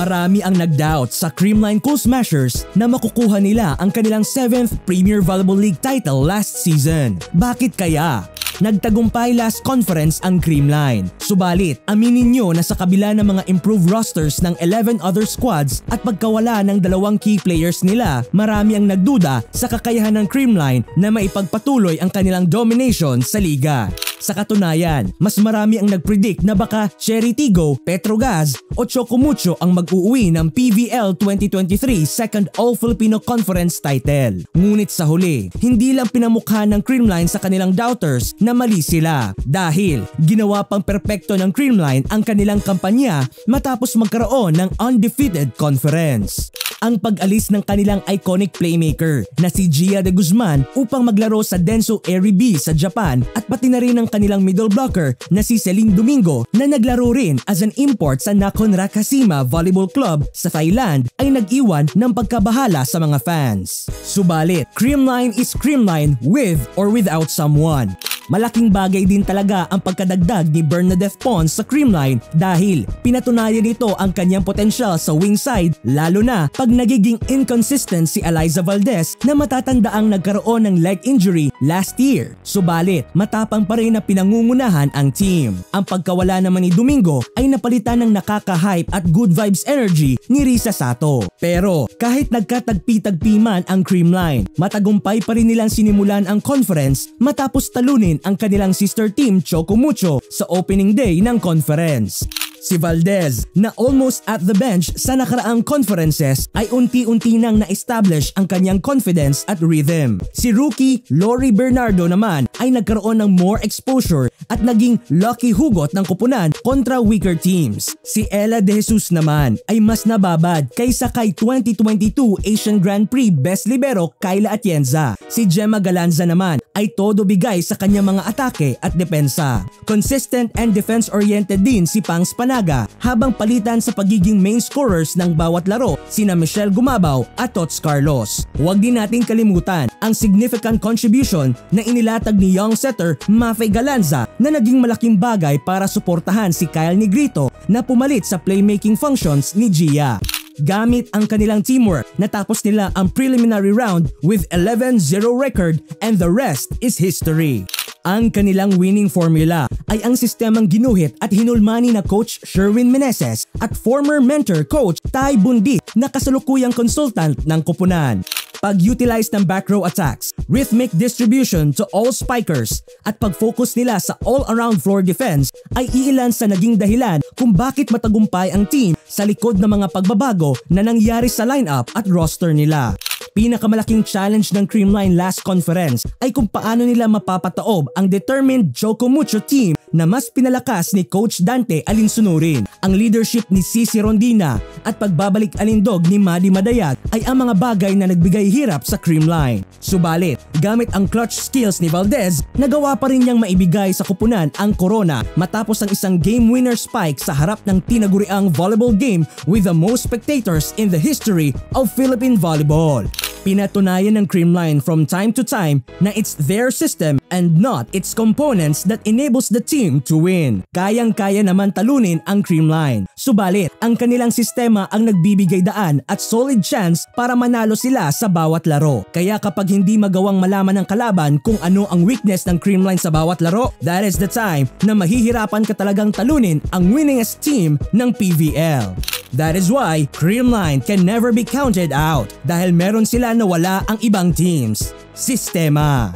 Marami ang nag-doubt sa Creamline Cool Smashers na makukuha nila ang kanilang 7th Premier Volleyball League title last season. Bakit kaya? Nagtagumpay last conference ang Creamline. Subalit, aminin nyo na sa kabila ng mga improved rosters ng 11 other squads at pagkawala ng dalawang key players nila, marami ang nagduda sa kakayahan ng Creamline na maipagpatuloy ang kanilang domination sa liga. Sa katunayan, mas marami ang nagpredict na baka Cherry Tigo, Petrogaz o Chocomucho ang mag-uuwi ng PVL 2023 Second All-Filipino Conference title. Ngunit sa huli, hindi lang pinamukha ng Creamline sa kanilang doubters na mali sila dahil ginawa pang perpekto ng Creamline ang kanilang kampanya matapos magkaroon ng undefeated conference. Ang pag-alis ng kanilang iconic playmaker na si Gia de Guzman upang maglaro sa Denso Airy B sa Japan at pati na rin ang kanilang middle blocker na si Celine Domingo na naglaro rin as an import sa Nakhon Rakashima Volleyball Club sa Thailand ay nag-iwan ng pagkabahala sa mga fans. Subalit, Creamline is Creamline with or without someone. Malaking bagay din talaga ang pagkadagdag ni Bernadette Pons sa Creamline dahil pinatunayan nito ang kanyang potensyal sa wing side lalo na pag nagiging inconsistent si Eliza Valdez na matatandaang nagkaroon ng leg injury last year. Subalit, matapang pa rin na pinangungunahan ang team. Ang pagkawala naman ni Domingo ay napalitan ng nakaka-hype at good vibes energy ni Risa Sato. Pero kahit nagkatagpi-tagpi man ang Creamline, matagumpay pa rin nilang sinimulan ang conference matapos talunin ang kanilang sister team Chocomucho sa opening day ng conference. Si Valdez na almost at the bench sa nakaraang conferences ay unti-unti nang na-establish ang kanyang confidence at rhythm. Si rookie Lori Bernardo naman ay nagkaroon ng more exposure at naging lucky hugot ng kupunan kontra weaker teams. Si Ella De Jesus naman ay mas nababad kaysa kay 2022 Asian Grand Prix Best Libero Kayla Atienza. Si Gemma Galanza naman ay todo bigay sa kanyang mga atake at depensa. Consistent and defense-oriented din si Pangs Panaga habang palitan sa pagiging main scorers ng bawat laro sina Michelle Gumabaw at Tots Carlos. Huwag din nating kalimutan ang significant contribution na inilatag ni young setter Mafe Galanza na naging malaking bagay para suportahan si Kyle Negrito na pumalit sa playmaking functions ni Gia. Gamit ang kanilang teamwork, natapos nila ang preliminary round with 11-0 record and the rest is history. Ang kanilang winning formula ay ang sistemang ginuhit at hinulmani na Coach Sherwin Meneses at former mentor Coach Ty Bundit na kasalukuyang consultant ng kupunan. Pag-utilize ng back row attacks, rhythmic distribution to all spikers at pag-focus nila sa all-around floor defense ay iilan sa naging dahilan kung bakit matagumpay ang team sa likod ng mga pagbabago na nangyari sa lineup at roster nila. Pinakamalaking challenge ng Creamline last conference ay kung paano nila mapapataob ang determined Chocomucho team na mas pinalakas ni Coach Dante Alinsunurin. Ang leadership ni Cici Rondina at pagbabalik alindog ni Madi Madayag ay ang mga bagay na nagbigay hirap sa Creamline. Subalit, gamit ang clutch skills ni Valdez, nagawa pa rin niyang maibigay sa kupunan ang corona matapos ang isang game winner spike sa harap ng tinaguriang volleyball game with the most spectators in the history of Philippine volleyball. Pinatunayan ng Creamline from time to time na it's their system and not its components that enables the team to win. Kayang-kaya naman talunin ang Creamline. Subalit, ang kanilang sistema ang nagbibigay daan at solid chance para manalo sila sa bawat laro. Kaya kapag hindi magawang malaman ng kalaban kung ano ang weakness ng Creamline sa bawat laro, that is the time na mahihirapan ka talagang talunin ang winningest team ng PVL. That is why Creamline can never be counted out dahil meron sila na wala ang ibang teams. Sistema.